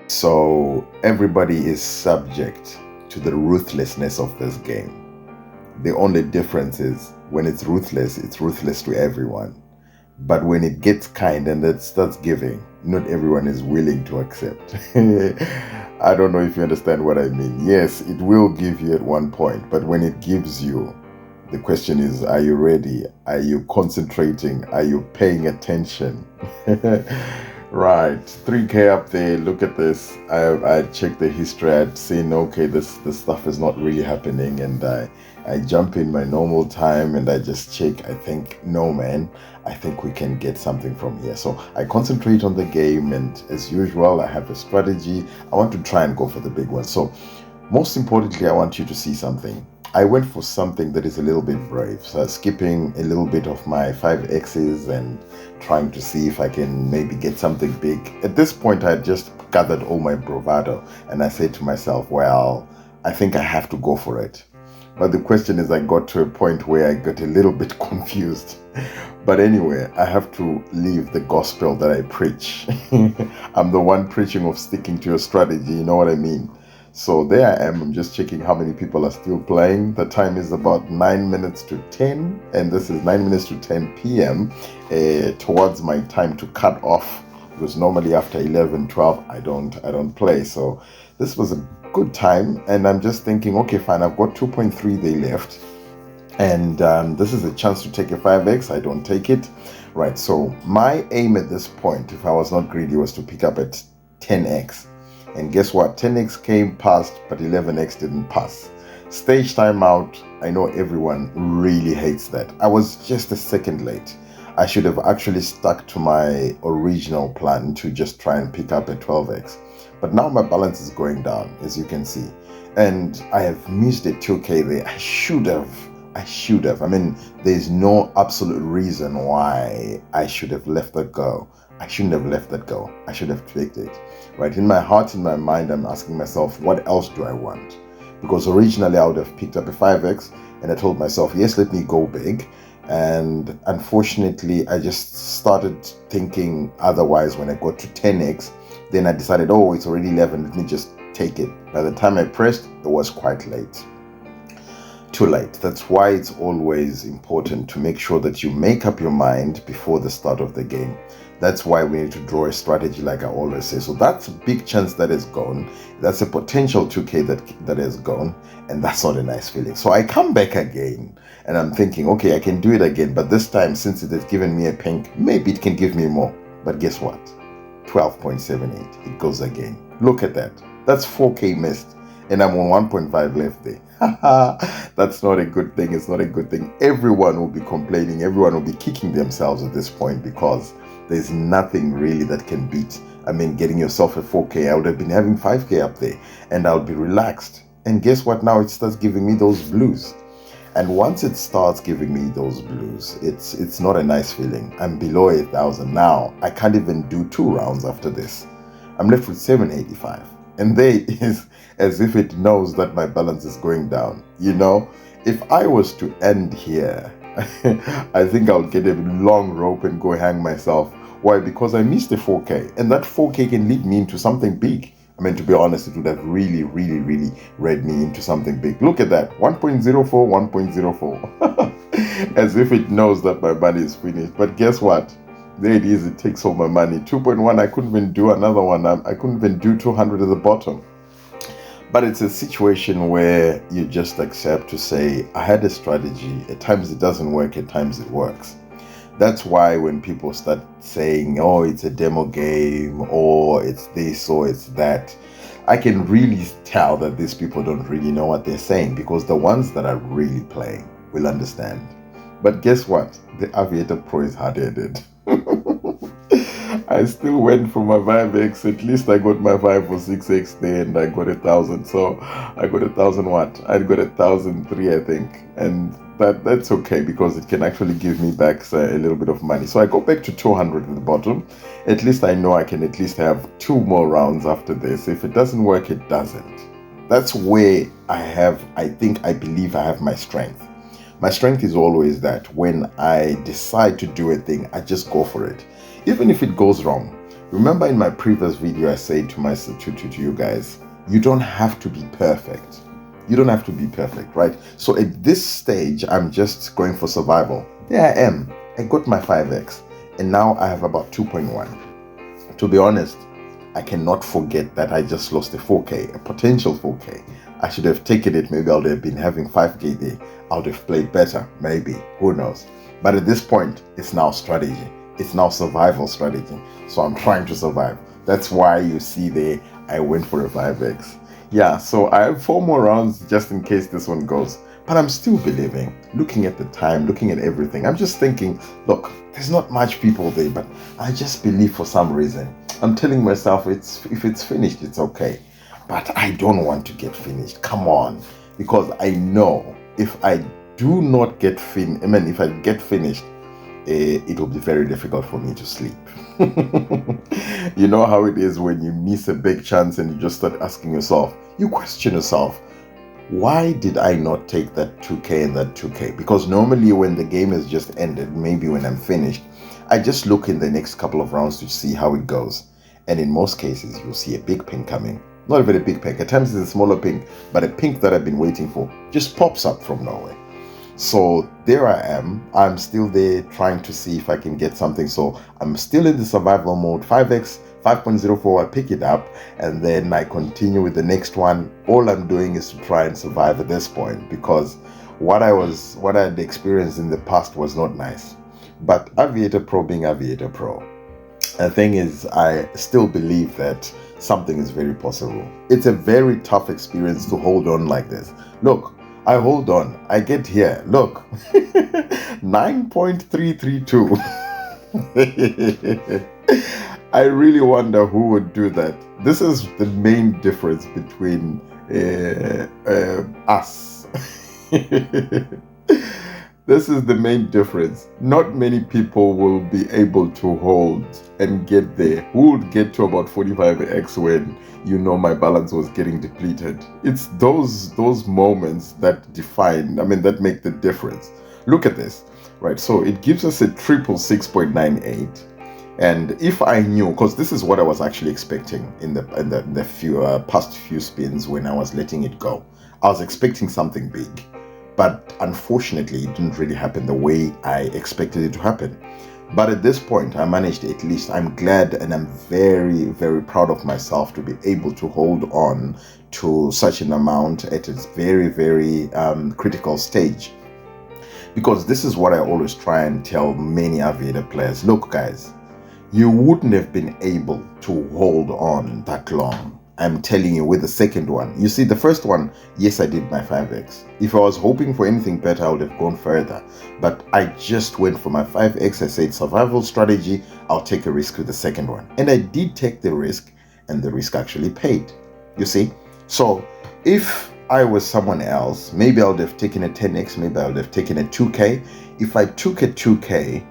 So everybody is subject to the ruthlessness of this game. The only difference is when it's ruthless to everyone. But when it gets kind and it starts giving, not everyone is willing to accept. I don't know if you understand what I mean. Yes, it will give you at one point, but when it gives you, the question is, are you ready? Are you concentrating? Are you paying attention? Right, 3K up there. Look at this. I checked the history. I'd seen, okay, this stuff is not really happening, and I jump in my normal time and I just check. I think, no, man, I think we can get something from here. So I concentrate on the game, and as usual, I have a strategy. I want to try and go for the big one. So most importantly, I want you to see something. I went for something that is a little bit brave. So skipping a little bit of my 5Xs and trying to see if I can maybe get something big. At this point, I had just gathered all my bravado and I said to myself, well, I think I have to go for it. But the question is, I got to a point where I got a little bit confused. But anyway, I have to leave the gospel that I preach. I'm the one preaching of sticking to your strategy, you know what I mean? So there I am. I'm just checking how many people are still playing. The time is about 9 minutes to 10, and this is 9 minutes to 10 p.m. Towards my time to cut off, because normally after 11, 12, I don't play. So this was a good time, and I'm just thinking, okay, fine. I've got 2.3 day left, and this is a chance to take a 5x. I don't take it, right? So my aim at this point, if I was not greedy, was to pick up at 10x. And guess what? 10x came past, but 11x didn't pass. Stage timeout. I know everyone really hates that. I was just a second late. I should have actually stuck to my original plan to just try and pick up a 12x. But now my balance is going down, as you can see. And I have missed a 2K there. I should have. I mean, there's no absolute reason why I should have let that go. I shouldn't have let that go. I should have clicked it. Right? In my heart, in my mind, I'm asking myself, what else do I want? Because originally I would have picked up a 5x and I told myself, yes, let me go big. And unfortunately, I just started thinking otherwise when I got to 10x. Then I decided, oh, it's already 11. Let me just take it. By the time I pressed, it was quite late. Too late. That's why it's always important to make sure that you make up your mind before the start of the game. That's why we need to draw a strategy, like I always say. So that's a big chance that is gone. That's a potential 2K that is gone, and that's not a nice feeling. So I come back again, and I'm thinking, okay, I can do it again, but this time, since it has given me a pink, maybe it can give me more. But guess what? 12.78. It goes again. Look at that. That's 4K missed, and I'm on 1.5 left there. That's not a good thing. It's not a good thing. Everyone will be complaining. Everyone will be kicking themselves at this point because there's nothing really that can beat. I mean, getting yourself a 4K. I would have been having 5K up there and I'll be relaxed. And guess what? Now it starts giving me those blues. And once it starts giving me those blues, it's not a nice feeling. I'm below 8,000 now. I can't even do 2 rounds after this. I'm left with 785. And there it is, as if it knows that my balance is going down. You know, if I was to end here, I think I'll get a long rope and go hang myself. Why? Because I missed the 4K, and that 4K can lead me into something big. I mean, to be honest, it would have really read me into something big. Look at that, 1.04, 1.04. As if it knows that my money is finished. But guess what? There it is, it takes all my money. 2.1, I couldn't even do another one. I couldn't even do 200 at the bottom. But it's a situation where you just accept to say, I had a strategy. At times it doesn't work, at times it works. That's why when people start saying, oh, it's a demo game, or it's this, or it's that, I can really tell that these people don't really know what they're saying, because the ones that are really playing will understand. But guess what? The Aviator Pro is hard-headed. I still went for my 5x. At least I got my 5 or 6x there, and I got 1,000. So I got 1,000 what? I got 1,003, I think. And that's okay, because it can actually give me back a little bit of money. So I go back to 200 at the bottom. At least I know I can at least have 2 more rounds after this. If it doesn't work, it doesn't. That's where I believe I have my strength. My strength is always that when I decide to do a thing, I just go for it. Even if it goes wrong, Remember in my previous video, I said to you guys, you don't have to be perfect. You don't have to be perfect, right? So at this stage, I'm just going for survival. There I am. I got my 5x, and now I have about 2.1. To be honest, I cannot forget that I just lost a 4K, a potential 4K. I should have taken it. Maybe I would have been having 5K there. I would have played better, maybe. Who knows? But at this point, it's now strategy. It's now survival strategy. So I'm trying to survive. That's why you see there, I went for a 5x. Yeah, so I have 4 more rounds just in case this one goes. But I'm still believing, looking at the time, looking at everything. I'm just thinking, look, there's not much people there, but I just believe for some reason. I'm telling myself, if it's finished, it's okay. But I don't want to get finished. Come on. Because I know if I do not get if I get finished, it will be very difficult for me to sleep. You know how it is when you miss a big chance and you just start asking yourself, you question yourself, why did I not take that 2K and that 2K? Because normally when the game has just ended, maybe when I'm finished, I just look in the next couple of rounds to see how it goes. And in most cases, you'll see a big pink coming. Not even a big pink. At times it's a smaller pink, but a pink that I've been waiting for just pops up from nowhere. So there I am. I'm still there trying to see if I can get something. So I'm still in the survival mode. 5x 5.04, I pick it up and then I continue with the next one. All I'm doing is to try and survive at this point, because what I had experienced in the past was not nice. But Aviator Pro being Aviator Pro, the thing is, I still believe that something is very possible. It's a very tough experience to hold on like this. Look, I hold on. I get here. Look, 9.332. I really wonder who would do that. This is the main difference between us. This is the main difference. Not many people will be able to hold and get there. Who would get to about 45x when you know my balance was getting depleted? It's those moments that that make the difference. Look at this, right? So it gives us a triple 6.98. And if I knew, because this is what I was actually expecting in the past few spins when I was letting it go, I was expecting something big. But unfortunately, it didn't really happen the way I expected it to happen. But at this point, I managed at least. I'm glad and I'm very, very proud of myself to be able to hold on to such an amount at its very, very critical stage. Because this is what I always try and tell many Aviator players. Look, guys, you wouldn't have been able to hold on that long. I'm telling you, with the second one. You see, the first one, yes, I did my 5x. If I was hoping for anything better, I would have gone further. But I just went for my 5x. I said, survival strategy, I'll take a risk with the second one. And I did take the risk, and the risk actually paid. You see? So, if I was someone else, maybe I would have taken a 10x, maybe I would have taken a 2k. If I took a 2k,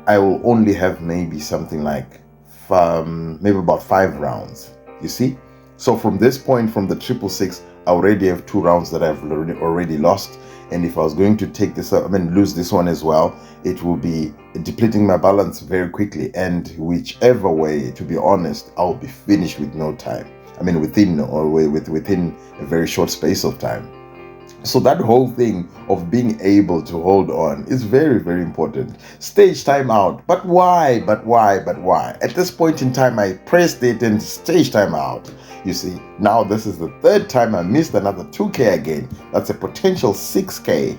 I will only have maybe something like, maybe about 5 rounds. You see? So from this point, from the 666, I already have 2 rounds that I've already lost. And if I was going to take this, lose this one as well, it will be depleting my balance very quickly. And whichever way, to be honest, I'll be finished with no time. Within a very short space of time. So that whole thing of being able to hold on is very, very important. Stage time out. But why? But why? But why? At this point in time, I pressed it and stage time out. You see, now this is the 3rd time I missed another 2k again. That's a potential 6k.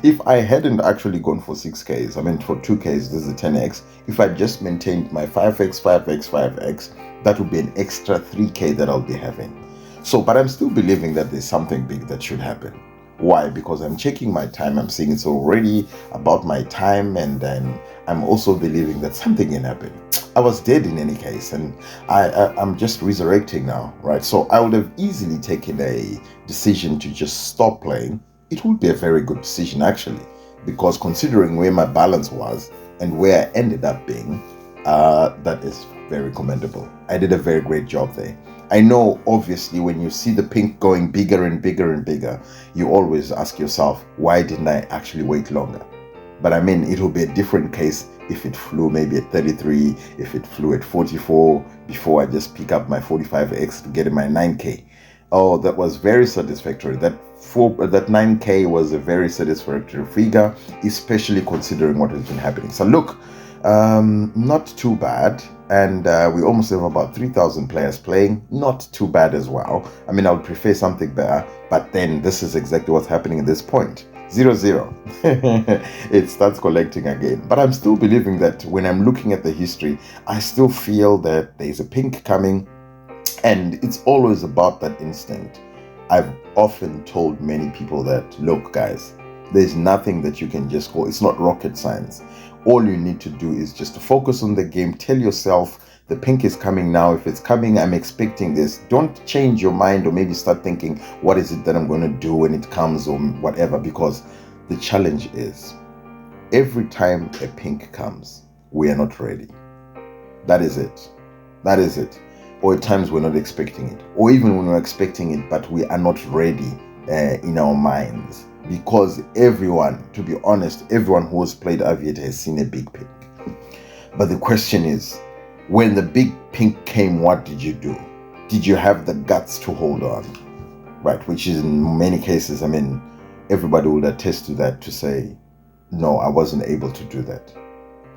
If I hadn't actually gone for 6ks, for 2ks, this is a 10x. If I just maintained my 5x, 5x, 5x, that would be an extra 3k that I'll be having. So, but I'm still believing that there's something big that should happen. Why? Because I'm checking my time. I'm seeing it's already about my time, and then I'm also believing that something can happen. I was dead in any case, and I'm just resurrecting now, right? So I would have easily taken a decision to just stop playing. It would be a very good decision, actually, because considering where my balance was and where I ended up being, that is very commendable. I did a very great job there. I know, obviously, when you see the pink going bigger and bigger and bigger, you always ask yourself, why didn't I actually wait longer? But it'll be a different case if it flew maybe at 33, if it flew at 44, before I just pick up my 45x to get my 9K. Oh, that was very satisfactory. That 9K was a very satisfactory figure, especially considering what has been happening. So look, not too bad. And we almost have about 3,000 players playing. Not too bad as well. I mean, I would prefer something better, but then this is exactly what's happening at this point. 0-0. It starts collecting again. But I'm still believing that when I'm looking at the history, I still feel that there's a pink coming, and it's always about that instinct. I've often told many people that, look, guys, there's nothing that you can just go. It's not rocket science. All you need to do is just to focus on the game. Tell yourself, the pink is coming now. If it's coming, I'm expecting this. Don't change your mind or maybe start thinking, what is it that I'm going to do when it comes or whatever? Because the challenge is, every time a pink comes, we are not ready. That is it. That is it. Or at times we're not expecting it. Or even when we're expecting it, but we are not ready in our minds. Because everyone, to be honest, everyone who has played Aviator has seen a big pink. But the question is, when the big pink came, what did you do? Did you have the guts to hold on? Right, which is in many cases, I mean, everybody would attest to that, to say, no, I wasn't able to do that.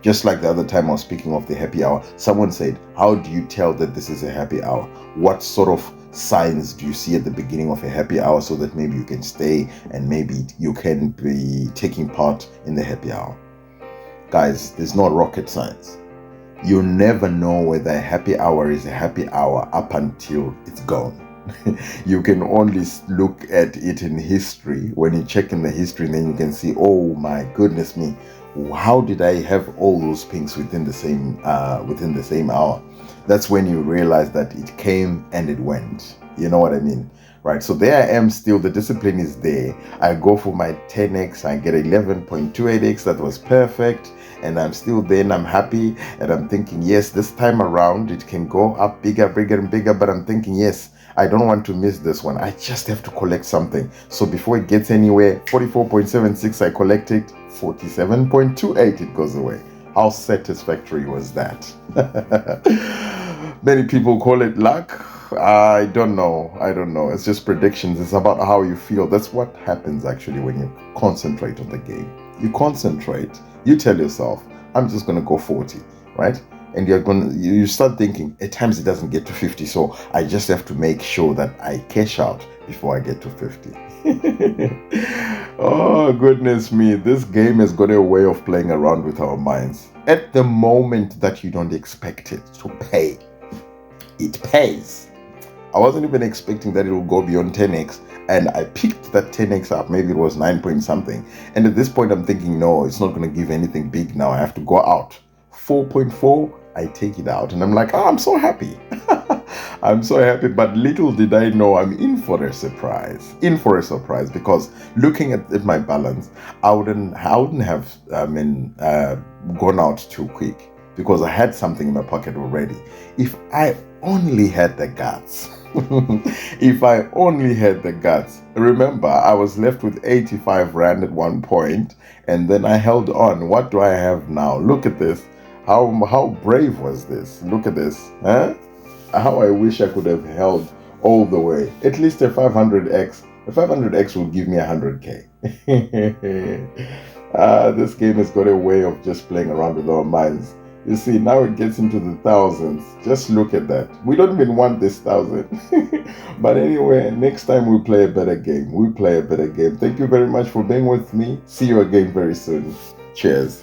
Just like the other time I was speaking of the happy hour, someone said, how do you tell that this is a happy hour? What sort of signs do you see at the beginning of a happy hour so that maybe you can stay and maybe you can be taking part in the happy hour? Guys, there's no rocket science. You never know whether a happy hour is a happy hour up until it's gone. You can only look at it in history. When you check in the history, then you can see, oh my goodness me, how did I have all those pinks within the same hour? That's when you realize that it came and it went. You know what I mean? Right, so there I am still, the discipline is there. I go for my 10x, I get 11.28x, that was perfect. And I'm still there and I'm happy. And I'm thinking, yes, this time around, it can go up bigger, bigger and bigger. But I'm thinking, yes, I don't want to miss this one. I just have to collect something. So before it gets anywhere, 44.76, I collect it. 47.28, it goes away. How satisfactory was that? Many people call it luck. I don't know. It's just predictions. It's about how you feel. That's what happens actually when you concentrate on the game. You concentrate. You tell yourself, I'm just going to go 40, right? And you start thinking, at times it doesn't get to 50. So I just have to make sure that I cash out before I get to 50. Oh, goodness me. This game has got a way of playing around with our minds. At the moment that you don't expect it to pay, it pays. I wasn't even expecting that it will go beyond 10x, and I picked that 10x up. Maybe it was 9 point something. And at this point, I'm thinking, no, it's not going to give anything big now. I have to go out. 4.4, I take it out. And I'm like, oh, I'm so happy. I'm so happy. But little did I know I'm in for a surprise. Because looking at my balance, I wouldn't have gone out too quick, because I had something in my pocket already. If I only had the guts. If I only had the guts. Remember, I was left with 85 Rand at one point, and then I held on. What do I have now? Look at this. How brave was this? Look at this. Huh? How I wish I could have held all the way. At least a 500x. A 500x will give me 100k. This game has got a way of just playing around with our minds. You see, now it gets into the thousands. Just look at that. We don't even want this 1,000. But anyway, next time we play a better game. Thank you very much for being with me. See you again very soon. Cheers.